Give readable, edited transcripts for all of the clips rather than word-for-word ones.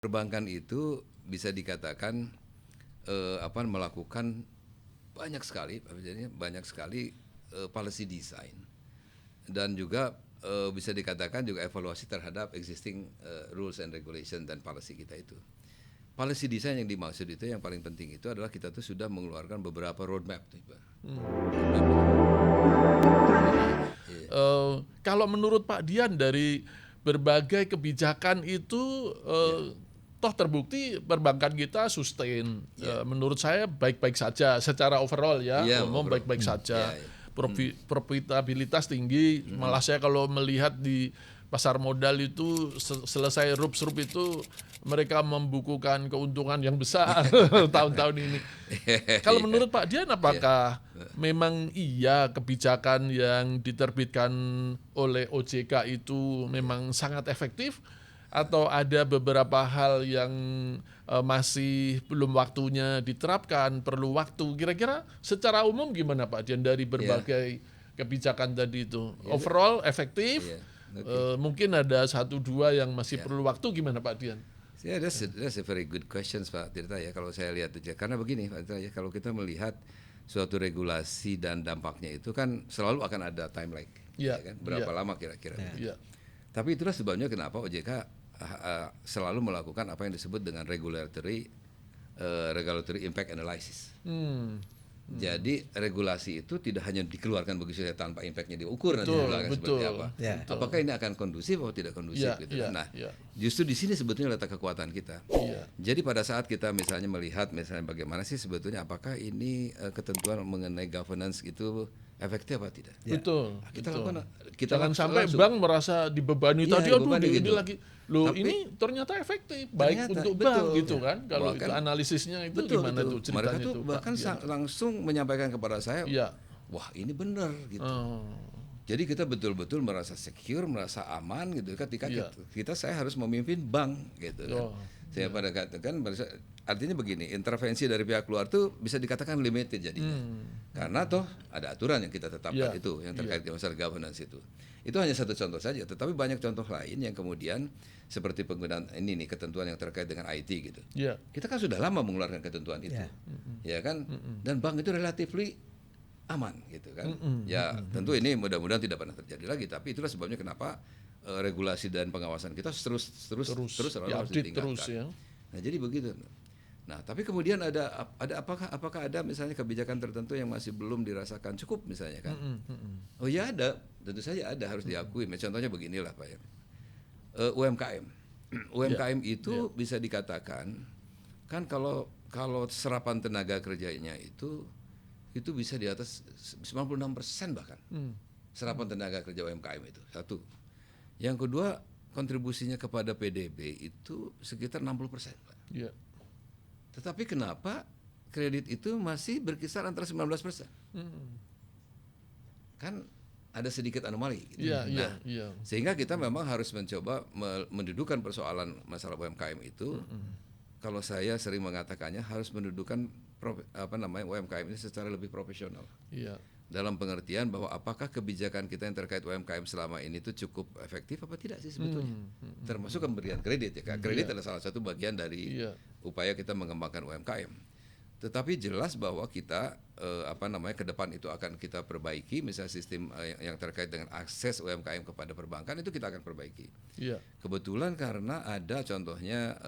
Perbankan itu bisa dikatakan melakukan banyak sekali policy design dan juga bisa dikatakan juga evaluasi terhadap existing rules and regulation dan policy kita itu. Policy design yang dimaksud itu yang paling penting itu adalah kita tuh sudah mengeluarkan beberapa roadmap. Kalau menurut Pak Dian dari berbagai kebijakan itu toh terbukti perbankan kita sustain. Menurut saya baik-baik saja secara overall umum baik-baik saja. Profitabilitas tinggi. Malah saya kalau melihat di pasar modal itu selesai rup-rup itu mereka membukukan keuntungan yang besar tahun-tahun ini. Kalau menurut Pak Dian apakah memang iya kebijakan yang diterbitkan oleh OJK itu memang sangat efektif atau ada beberapa hal yang masih belum waktunya diterapkan, perlu waktu? Kira-kira secara umum gimana Pak Dian dari berbagai kebijakan tadi itu? Overall efektif? Mungkin ada 1-2 yang masih perlu waktu, gimana Pak Dian? That's a very good question Pak Tirta ya, kalau saya lihat aja. Karena begini Pak Tirta ya, kalau kita melihat suatu regulasi dan dampaknya itu kan selalu akan ada time lag, ya kan? Berapa lama kira-kira. Tapi itulah sebabnya kenapa OJK selalu melakukan apa yang disebut dengan regulatory impact analysis. Jadi regulasi itu tidak hanya dikeluarkan begitu saja tanpa impactnya diukur nanti seperti apa. Apakah ini akan kondusif atau tidak kondusif gitu. Justru di sini sebetulnya letak kekuatan kita. Jadi pada saat kita misalnya melihat bagaimana sih sebetulnya apakah ini ketentuan mengenai governance itu efektif apa tidak? Betul. Kita jangan sampai bank merasa dibebani tadi, ini lagi. Ini ternyata efektif, baik untuk bank gitu kan. Kalau itu analisisnya itu gimana tuh ceritanya mereka tuh bahkan langsung menyampaikan kepada saya, wah ini benar gitu. Jadi kita betul-betul merasa secure, merasa aman gitu ketika saya harus memimpin bank gitu kan. Saya pada katakan artinya begini, intervensi dari pihak luar tuh bisa dikatakan limited jadinya. Karena toh ada aturan yang kita tetapkan itu yang terkait dengan masalah governance itu. Itu hanya satu contoh saja, tetapi banyak contoh lain yang kemudian seperti penggunaan ini nih ketentuan yang terkait dengan IT gitu. Kita kan sudah lama mengeluarkan ketentuan itu. Ya kan? Dan bank itu relatively aman gitu kan. Tentu ini mudah-mudahan tidak pernah terjadi lagi, tapi itulah sebabnya kenapa regulasi dan pengawasan kita terus harus ditingkatkan. Nah, jadi begitu. Nah, tapi kemudian ada apakah ada misalnya kebijakan tertentu yang masih belum dirasakan cukup misalnya kan? Oh ya ada, tentu saja ada, harus diakui. Contohnya beginilah Pak ya. UMKM itu bisa dikatakan kan kalau serapan tenaga kerjanya itu bisa di atas 96% bahkan. Serapan tenaga kerja UMKM itu satu. Yang kedua, kontribusinya kepada PDB itu sekitar 60%, Pak. Tetapi kenapa kredit itu masih berkisar antara 19%? Kan ada sedikit anomali gitu. Sehingga kita memang harus mencoba mendudukan persoalan masalah UMKM itu. Kalau saya sering mengatakannya harus mendudukan UMKM ini secara lebih profesional. Dalam pengertian bahwa apakah kebijakan kita yang terkait UMKM selama ini itu cukup efektif apa tidak sih sebetulnya. Termasuk pemberian kredit ya. Kredit adalah salah satu bagian dari upaya kita mengembangkan UMKM. Tetapi jelas bahwa kita ke depan itu akan kita perbaiki, misalnya sistem yang terkait dengan akses UMKM kepada perbankan itu kita akan perbaiki. Kebetulan karena ada contohnya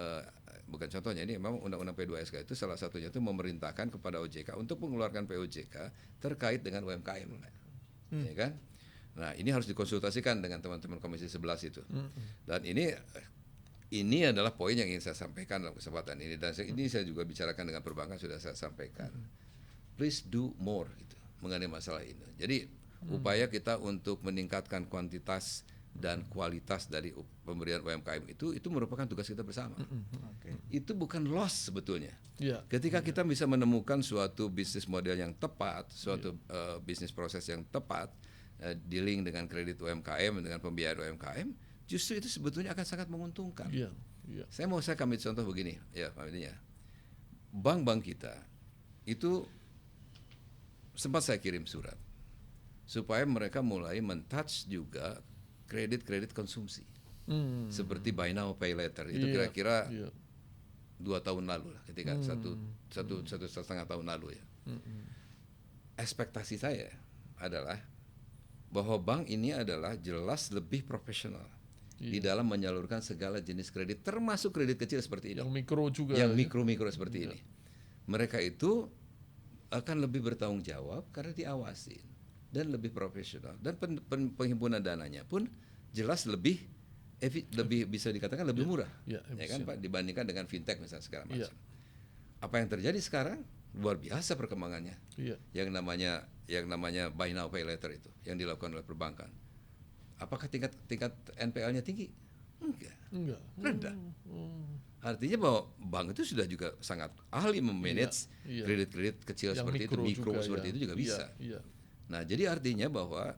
bukan contohnya, ini memang Undang-Undang P2SK itu salah satunya itu memerintahkan kepada OJK untuk mengeluarkan POJK terkait dengan UMKM, ya kan? Nah ini harus dikonsultasikan dengan teman-teman Komisi 11 itu. Dan ini adalah poin yang ingin saya sampaikan dalam kesempatan ini, dan ini saya juga bicarakan dengan perbankan, sudah saya sampaikan. Please do more gitu mengenai masalah ini. Jadi upaya kita untuk meningkatkan kuantitas dan kualitas dari pemberian UMKM itu merupakan tugas kita bersama. Itu bukan loss sebetulnya. Ketika kita bisa menemukan suatu bisnis model yang tepat, suatu bisnis proses yang tepat, dealing dengan kredit UMKM, dengan pembiayaan UMKM, justru itu sebetulnya akan sangat menguntungkan. Saya ambil contoh begini, ya Pak Medinya. Bank-bank kita itu sempat saya kirim surat supaya mereka mulai men-touch juga kredit konsumsi, seperti buy now pay later itu kira-kira 2 tahun lalu lah, ketika satu setengah tahun lalu ya. Ekspektasi saya adalah bahwa bank ini adalah jelas lebih profesional di dalam menyalurkan segala jenis kredit, termasuk kredit kecil seperti ini. Yang mikro juga. Yang mikro-mikro seperti ini. Mereka itu akan lebih bertanggung jawab karena diawasin dan lebih profesional, dan penghimpunan dananya pun jelas lebih bisa dikatakan lebih murah, ya kan Pak, dibandingkan dengan fintech misalnya segala macam. Apa yang terjadi sekarang luar biasa perkembangannya. Yang namanya buy now pay later itu yang dilakukan oleh perbankan. Apakah tingkat NPL-nya tinggi? Enggak. Rendah. Artinya bahwa bank itu sudah juga sangat ahli memanage kredit-kredit kecil yang seperti mikro seperti itu juga bisa. Nah, jadi artinya bahwa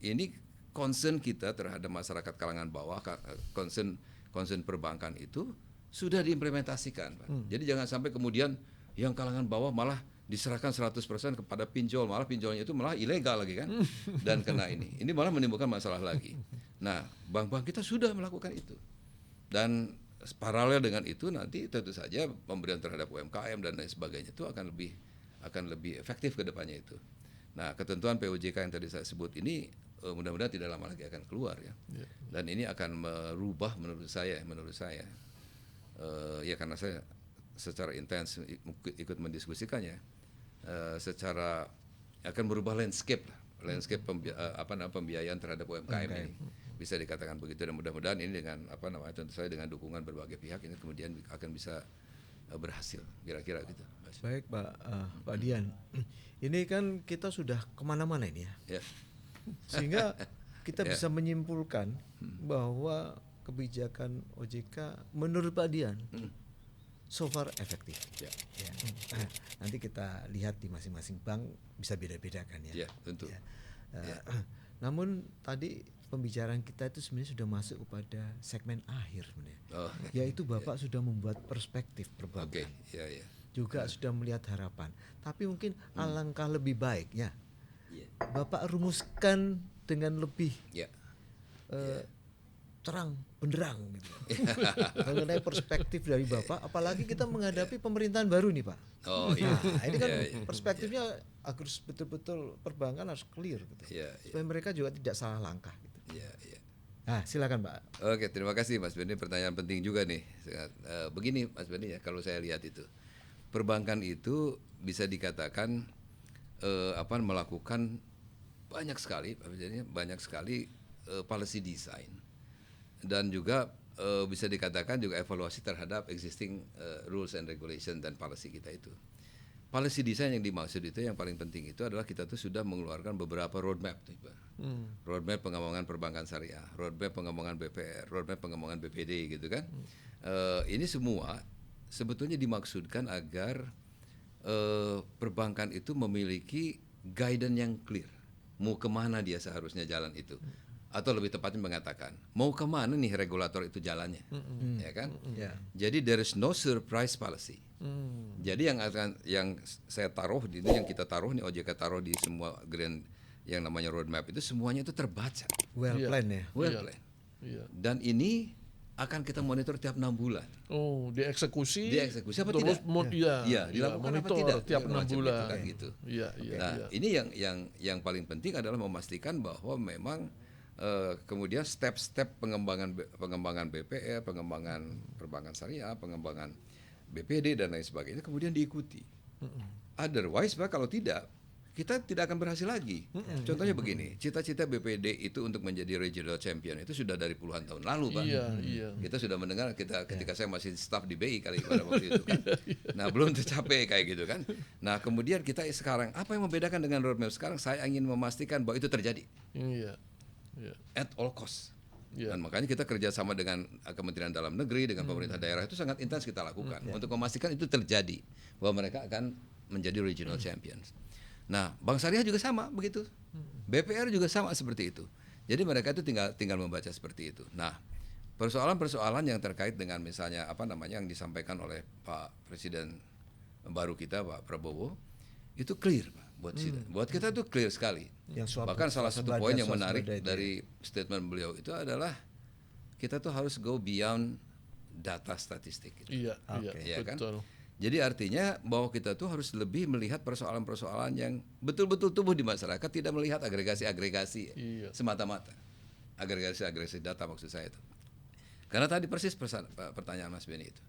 ini concern kita terhadap masyarakat kalangan bawah, concern perbankan itu sudah diimplementasikan, Pak. Jadi jangan sampai kemudian yang kalangan bawah malah diserahkan 100% kepada pinjol, malah pinjolnya itu malah ilegal lagi kan, dan kena ini malah menimbulkan masalah lagi. Nah, bank-bank kita sudah melakukan itu, dan paralel dengan itu nanti tentu saja pemberian terhadap UMKM dan lain sebagainya itu akan lebih efektif ke depannya itu. Nah, ketentuan POJK yang tadi saya sebut ini mudah-mudahan tidak lama lagi akan keluar ya. Dan ini akan merubah menurut saya ya, karena saya secara intens ikut mendiskusikannya, secara akan merubah landscape pembiayaan terhadap UMKM ini, bisa dikatakan begitu. Dan mudah-mudahan ini dengan tentu saja dengan dukungan berbagai pihak ini kemudian akan bisa berhasil, kira-kira gitu. Baik Pak Dian, ini kan kita sudah kemana-mana ini ya. Sehingga kita bisa menyimpulkan bahwa kebijakan OJK menurut Pak Dian so far efektif. Nanti kita lihat di masing-masing bank bisa beda-beda kan ya. Tentu. Namun tadi pembicaraan kita itu sebenarnya sudah masuk kepada segmen akhir sebenarnya. Yaitu Bapak sudah membuat perspektif perbankan. Juga sudah melihat harapan. Tapi mungkin alangkah lebih baiknya Bapak rumuskan dengan lebih terang benderang gitu. Mengenai perspektif dari Bapak, apalagi kita menghadapi pemerintahan baru nih Pak. Ini kan perspektifnya harus betul-betul perbankan harus clear gitu. Supaya mereka juga tidak salah langkah gitu. Nah, silakan Pak. Oke, terima kasih Mas Benny, pertanyaan penting juga nih. Begini Mas Benny ya, kalau saya lihat itu perbankan itu bisa dikatakan melakukan banyak sekali policy design, dan juga bisa dikatakan juga evaluasi terhadap existing rules and regulation dan policy kita itu. Policy design yang dimaksud itu yang paling penting itu adalah kita tuh sudah mengeluarkan beberapa roadmap, roadmap pengembangan perbankan syariah, roadmap pengembangan BPR, roadmap pengembangan BPD gitu kan. Ini semua sebetulnya dimaksudkan agar perbankan itu memiliki guidance yang clear, mau kemana dia seharusnya jalan itu, atau lebih tepatnya mengatakan mau kemana nih regulator itu jalannya, ya kan? Jadi there is no surprise policy. Jadi yang saya taruh di ini, yang kita taruh nih, OJK taruh di semua grand yang namanya roadmap itu semuanya itu terbaca, well plan ya, dan ini akan kita monitor tiap 6 bulan. Dieksekusi apa terus tidak? Dilakukan monitor apa tidak tiap 6 bulan. Gitu. Ini yang paling penting adalah memastikan bahwa memang kemudian step-step pengembangan BPR, pengembangan perbankan syariah, pengembangan BPD dan lain sebagainya kemudian diikuti. Otherwise, Pak, kalau tidak, kita tidak akan berhasil lagi. Contohnya begini, cita-cita BPD itu untuk menjadi regional champion itu sudah dari puluhan tahun lalu, Pak. Kita sudah mendengar ketika saya masih staff di BI kali pada waktu itu kan. Nah, belum tercapai kayak gitu kan. Nah, kemudian kita sekarang apa yang membedakan dengan roadmap sekarang? Saya ingin memastikan bahwa itu terjadi. At all cost. Dan makanya kita kerjasama dengan Kementerian Dalam Negeri, dengan pemerintah daerah itu sangat intens kita lakukan untuk memastikan itu terjadi, bahwa mereka akan menjadi regional champions. Nah, Bank Syariah juga sama begitu, BPR juga sama seperti itu. Jadi mereka itu tinggal membaca seperti itu. Nah, persoalan-persoalan yang terkait dengan misalnya yang disampaikan oleh Pak Presiden baru kita, Pak Prabowo, itu clear, Pak. Buat kita itu clear sekali. Bahkan salah satu poin yang menarik dari statement beliau itu adalah kita tuh harus go beyond data statistik. Iya, ya betul. Kan? Jadi artinya bahwa kita tuh harus lebih melihat persoalan-persoalan yang betul-betul tumbuh di masyarakat, tidak melihat agregasi-agregasi semata-mata. Agregasi-agregasi data maksud saya itu. Karena tadi persis pertanyaan Mas Beni itu.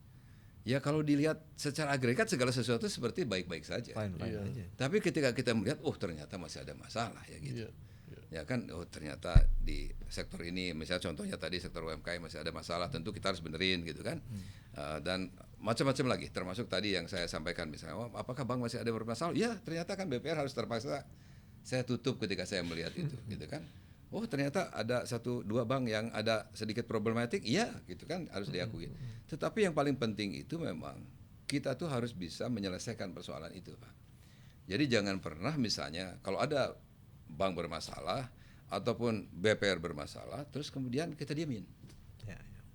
Ya kalau dilihat secara agregat segala sesuatu seperti baik-baik saja. Aja. Tapi ketika kita melihat, ternyata masih ada masalah ya gitu. Ya kan, ternyata di sektor ini, misalnya contohnya tadi sektor UMKM masih ada masalah, tentu kita harus benerin gitu kan. Dan macam-macam lagi, termasuk tadi yang saya sampaikan misalnya, apakah bank masih ada bermasalah? Ya ternyata kan BPR harus terpaksa saya tutup ketika saya melihat itu, gitu kan. Ternyata ada 1-2 bank yang ada sedikit problematik, iya gitu kan, harus diakui. Tetapi yang paling penting itu memang kita tuh harus bisa menyelesaikan persoalan itu, Pak. Jadi jangan pernah misalnya kalau ada bank bermasalah ataupun BPR bermasalah, terus kemudian kita diemin.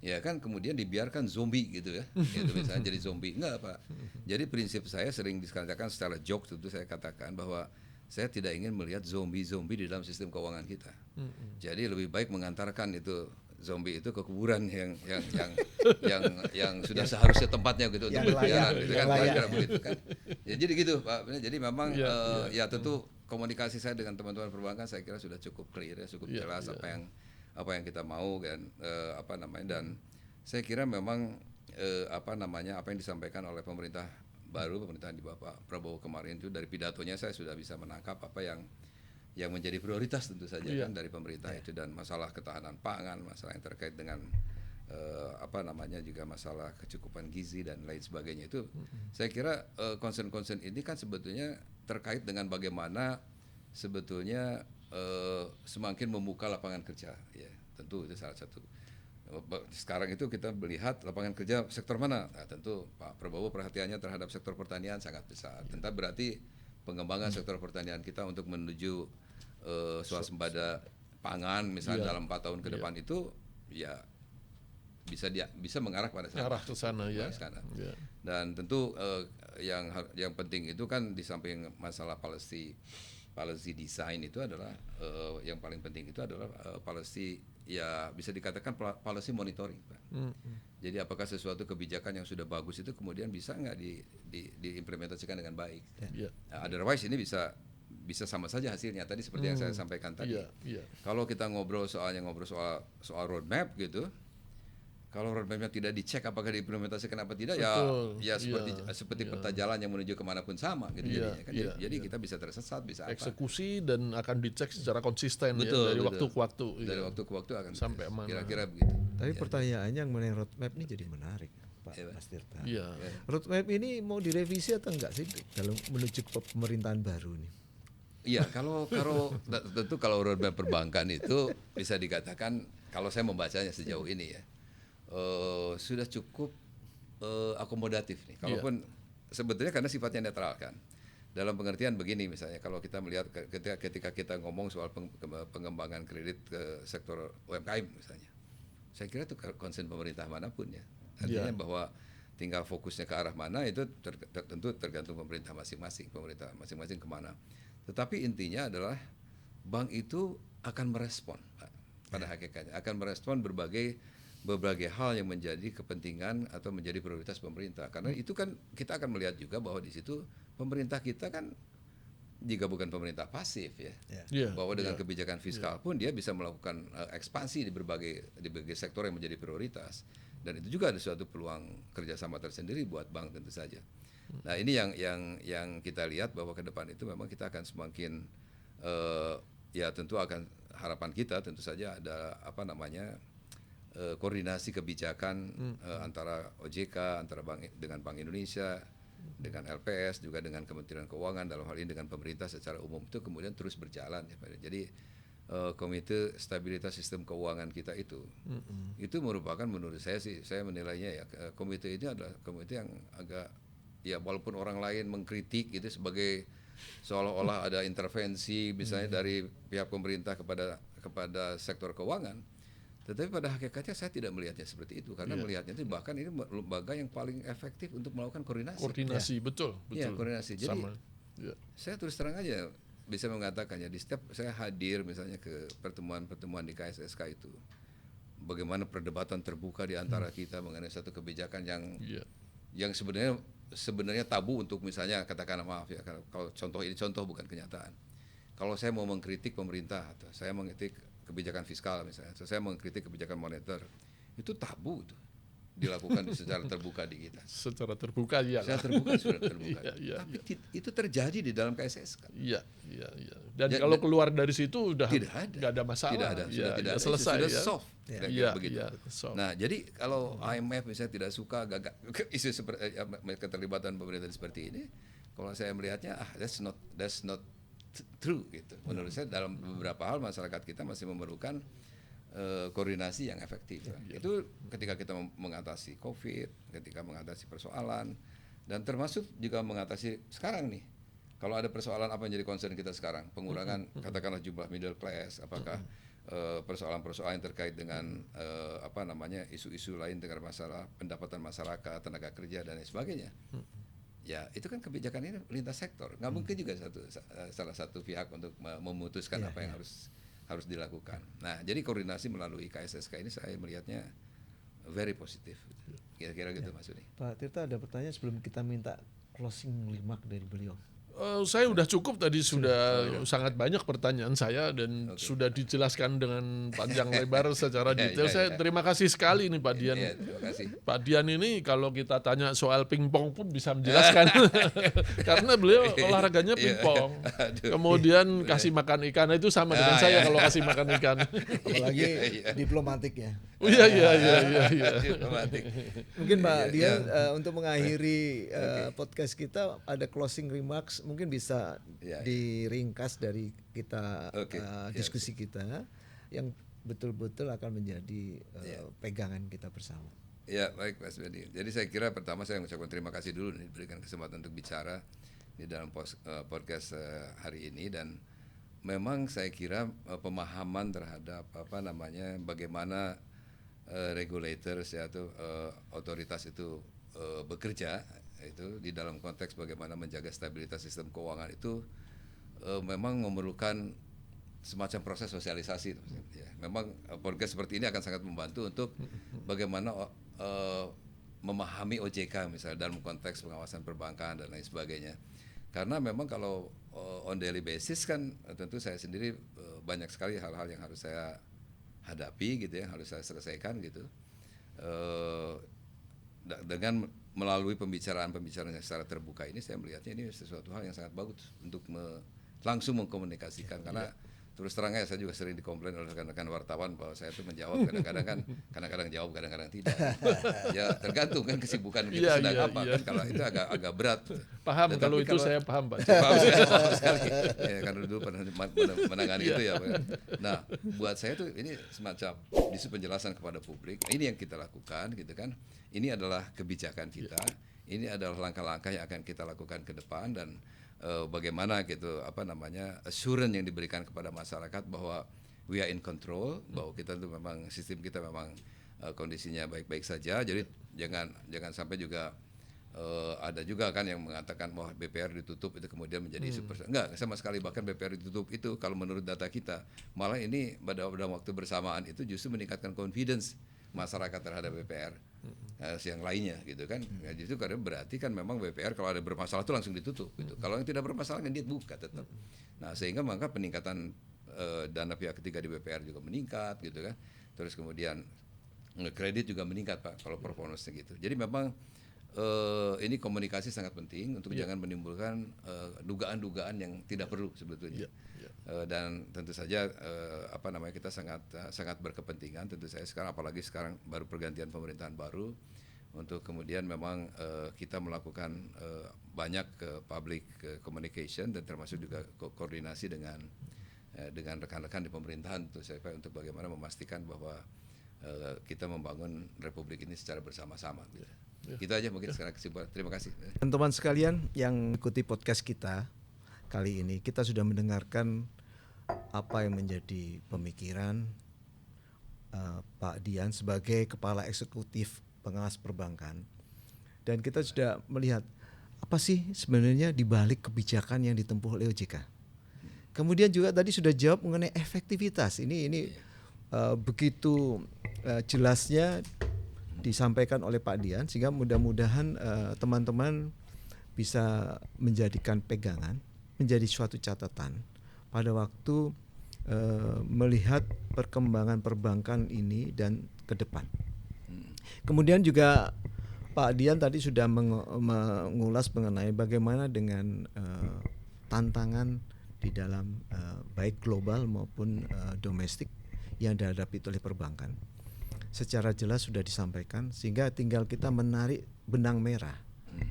Ya kan, kemudian dibiarkan zombie gitu ya. Gitu misalnya jadi zombie. Enggak, Pak. Jadi prinsip saya sering dikatakan secara joke, tentu saya katakan bahwa saya tidak ingin melihat zombie-zombie di dalam sistem keuangan kita. Jadi lebih baik mengantarkan itu zombie itu ke kuburan yang sudah seharusnya tempatnya gitu untuk berjalan gitu kan, kira-kira begitu kan. Ya, jadi gitu Pak. Jadi memang ya tentu komunikasi saya dengan teman-teman perbankan saya kira sudah cukup clear ya, cukup jelas apa yang kita mau dan dan saya kira memang apa yang disampaikan oleh pemerintah baru, pemerintahan di Bapak Prabowo kemarin itu, dari pidatonya saya sudah bisa menangkap apa yang menjadi prioritas tentu saja kan dari pemerintah itu, dan masalah ketahanan pangan, masalah yang terkait dengan juga masalah kecukupan gizi dan lain sebagainya itu. Saya kira concern ini kan sebetulnya terkait dengan bagaimana sebetulnya semakin membuka lapangan kerja ya, tentu itu salah satu. Sekarang itu kita melihat lapangan kerja sektor mana? Nah, tentu Pak Prabowo perhatiannya terhadap sektor pertanian sangat besar. Tentu berarti pengembangan sektor pertanian kita untuk menuju swasembada pangan misalnya dalam 4 tahun ke depan itu ya bisa mengarah pada sana. Dan tentu yang penting itu kan di samping masalah policy design itu adalah yang paling penting itu adalah policy, ya bisa dikatakan policy monitoring, Pak. Jadi apakah sesuatu kebijakan yang sudah bagus itu kemudian bisa nggak diimplementasikan dengan baik? Otherwise ini bisa sama saja hasilnya tadi seperti yang saya sampaikan tadi. Kalau kita ngobrol soal roadmap gitu, kalau roadmapnya tidak dicek apakah diimplementasikan apa tidak, seperti peta jalan yang menuju kemanapun sama gitu jadinya kan. Jadi kita bisa tersesat, bisa eksekusi dan akan dicek secara konsisten dari waktu ke waktu. Dari waktu ke waktu akan sampai mana. Kira-kira begitu. Tapi pertanyaannya mengenai roadmap ini jadi menarik, Pak Mas Tirta. Roadmap ini mau direvisi atau enggak sih dalam menuju ke pemerintahan baru nih? Iya, kalau tentu kalau roadmap perbankan itu bisa dikatakan, kalau saya membacanya sejauh ini ya, sudah cukup akomodatif nih. Kalaupun sebetulnya karena sifatnya netral kan. Dalam pengertian begini, misalnya kalau kita melihat ketika kita ngomong soal pengembangan kredit ke sektor UMKM misalnya, saya kira itu concern pemerintah manapun ya. Artinya bahwa tinggal fokusnya ke arah mana itu tentu tergantung pemerintah masing-masing kemana. Tetapi intinya adalah bank itu akan merespon, Pak, pada hakikatnya akan merespon berbagai hal yang menjadi kepentingan atau menjadi prioritas pemerintah. Karena itu kan kita akan melihat juga bahwa di situ pemerintah kita kan juga bukan pemerintah pasif ya. Bahwa dengan kebijakan fiskal pun dia bisa melakukan ekspansi di berbagai sektor yang menjadi prioritas. Dan itu juga ada suatu peluang kerjasama tersendiri buat bank tentu saja. Nah ini yang kita lihat bahwa ke depan itu memang kita akan semakin tentu akan harapan kita tentu saja ada koordinasi kebijakan antara OJK, antara dengan Bank Indonesia, dengan LPS, juga dengan Kementerian Keuangan, dalam hal ini dengan pemerintah secara umum itu kemudian terus berjalan ya Pak. Jadi Komite Stabilitas Sistem Keuangan kita itu merupakan, menurut saya menilainya ya, komite ini adalah komite yang agak ya, walaupun orang lain mengkritik itu sebagai seolah-olah ada intervensi misalnya dari pihak pemerintah kepada sektor keuangan, tetapi pada hakikatnya saya tidak melihatnya seperti itu, karena melihatnya itu bahkan ini lembaga yang paling efektif untuk melakukan koordinasi. Betul. Ya, koordinasi. Jadi saya terus terang aja bisa mengatakannya, di setiap saya hadir misalnya ke pertemuan di KSSK itu, bagaimana perdebatan terbuka di antara kita mengenai satu kebijakan yang sebenarnya tabu untuk misalnya katakanlah maaf ya, kalau contoh bukan kenyataan. Kalau saya mau mengkritik pemerintah atau saya mengkritik kebijakan fiskal misalnya, atau saya mengkritik kebijakan moneter, itu tabu itu dilakukan secara terbuka di kita. Secara terbuka ya. Secara terbuka sudah terbuka. Tapi itu terjadi di dalam KSSK. Iya. Dan kalau keluar dari situ udah nggak ada masalah. Tidak ada, sudah selesai. Sudah soft. Begitu. Soft. Nah, jadi kalau IMF misalnya tidak suka isu seperti keterlibatan pemerintah seperti ini, kalau saya melihatnya that's not true gitu. Menurut saya dalam beberapa hal masyarakat kita masih memerlukan koordinasi yang efektif. Itu ketika kita mengatasi COVID, ketika mengatasi persoalan, dan termasuk juga mengatasi sekarang nih. Kalau ada persoalan apa yang jadi concern kita sekarang, pengurangan katakanlah jumlah middle class, apakah persoalan-persoalan yang terkait dengan isu-isu lain dengan masalah pendapatan masyarakat, tenaga kerja dan lain sebagainya. Ya itu kan kebijakan ini lintas sektor. Nggak mungkin juga salah satu pihak untuk memutuskan apa yang harus dilakukan. Nah, jadi koordinasi melalui KSSK ini saya melihatnya very positif. Kira-kira gitu Mas Uni. Pak Tirta ada pertanyaan sebelum kita minta closing remark dari beliau. Saya udah cukup tadi, sudah sangat banyak pertanyaan saya dan sudah dijelaskan dengan panjang lebar secara detail. Saya terima kasih sekali nih Pak Dian. Terima kasih. Pak Dian ini kalau kita tanya soal pingpong pun bisa menjelaskan karena beliau olahraganya pingpong. Kemudian kasih makan ikan itu sama dengan saya kalau kasih makan ikan. Apalagi diplomatiknya. Iya. Diplomatik. Mungkin Pak Dian untuk mengakhiri podcast kita ada closing remarks, mungkin bisa diringkas dari kita diskusi kita yang betul-betul akan menjadi pegangan kita bersama. Ya baik Mas Bedi. Jadi saya kira pertama saya mengucapkan terima kasih dulu nih diberikan kesempatan untuk bicara di dalam podcast hari ini, dan memang saya kira pemahaman terhadap bagaimana regulators atau otoritas itu bekerja itu di dalam konteks bagaimana menjaga stabilitas sistem keuangan itu memang memerlukan semacam proses sosialisasi. Ya, memang podcast seperti ini akan sangat membantu untuk bagaimana memahami OJK misalnya dalam konteks pengawasan perbankan dan lain sebagainya. Karena memang kalau on daily basis kan tentu saya sendiri banyak sekali hal-hal yang harus saya hadapi gitu ya, harus saya selesaikan gitu. Dengan melalui pembicaraan yang secara terbuka ini saya melihatnya ini sesuatu hal yang sangat bagus untuk langsung mengkomunikasikan, karena terus terang saya juga sering dikomplain oleh rekan-rekan wartawan bahwa saya itu menjawab kadang-kadang jawab, kadang-kadang tidak. Ya tergantung kan kesibukan kita sedang apa kan, kalau itu agak berat. Paham. Kalau itu saya paham Pak. Paham sekali. Ya, karena dulu pernah menangani itu ya. Nah, buat saya tuh ini semacam isu penjelasan kepada publik. Ini yang kita lakukan gitu kan. Ini adalah kebijakan kita. Ini adalah langkah-langkah yang akan kita lakukan ke depan, dan bagaimana gitu assurance yang diberikan kepada masyarakat bahwa we are in control, bahwa kita tuh memang sistem kita memang kondisinya baik-baik saja. Jadi jangan sampai juga ada juga kan yang mengatakan bahwa BPR ditutup itu kemudian menjadi isu enggak sama sekali. Bahkan BPR ditutup itu kalau menurut data kita malah ini pada waktu bersamaan itu justru meningkatkan confidence masyarakat terhadap BPR yang lainnya gitu kan. Ya, justru karena berarti kan memang BPR kalau ada bermasalah itu langsung ditutup gitu. Kalau yang tidak bermasalah kan dia buka tetap. Nah, sehingga maka peningkatan dana pihak ketiga di BPR juga meningkat gitu kan. Terus kemudian kredit juga meningkat Pak kalau performance-nya gitu. Jadi memang ini komunikasi sangat penting untuk jangan menimbulkan dugaan-dugaan yang tidak perlu sebetulnya. Dan tentu saja kita sangat berkepentingan tentu saya sekarang, apalagi sekarang baru pergantian pemerintahan baru, untuk kemudian memang kita melakukan banyak public communication dan termasuk juga koordinasi dengan rekan-rekan di pemerintahan untuk bagaimana memastikan bahwa kita membangun republik ini secara bersama-sama. Gitu aja mungkin sekarang kesimpulan. Terima kasih. Teman-teman sekalian yang ikuti podcast kita kali ini, kita sudah mendengarkan apa yang menjadi pemikiran Pak Dian sebagai Kepala Eksekutif Pengawas Perbankan, dan kita sudah melihat apa sih sebenarnya di balik kebijakan yang ditempuh oleh OJK. Kemudian juga tadi sudah jawab mengenai efektivitas. Ini begitu jelasnya disampaikan oleh Pak Dian, sehingga mudah-mudahan teman-teman bisa menjadikan pegangan, menjadi suatu catatan pada waktu melihat perkembangan perbankan ini dan ke depan. Kemudian juga Pak Dian tadi sudah mengulas mengenai bagaimana dengan tantangan di dalam baik global maupun domestik yang dihadapi oleh perbankan. Secara jelas sudah disampaikan, sehingga tinggal kita menarik benang merah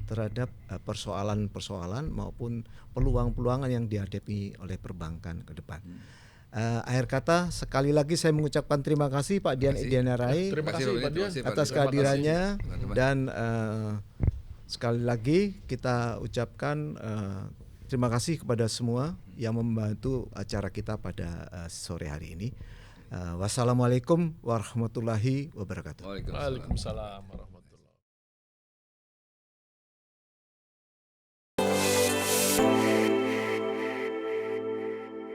terhadap persoalan-persoalan maupun peluang-peluang yang dihadapi oleh perbankan ke depan. Akhir kata, sekali lagi saya mengucapkan terima kasih Pak Dian Edianarai atas kehadirannya, dan sekali lagi kita ucapkan terima kasih kepada semua yang membantu acara kita pada sore hari ini. Wassalamualaikum warahmatullahi wabarakatuh. Waalaikumsalam warahmatullahi wabarakatuh.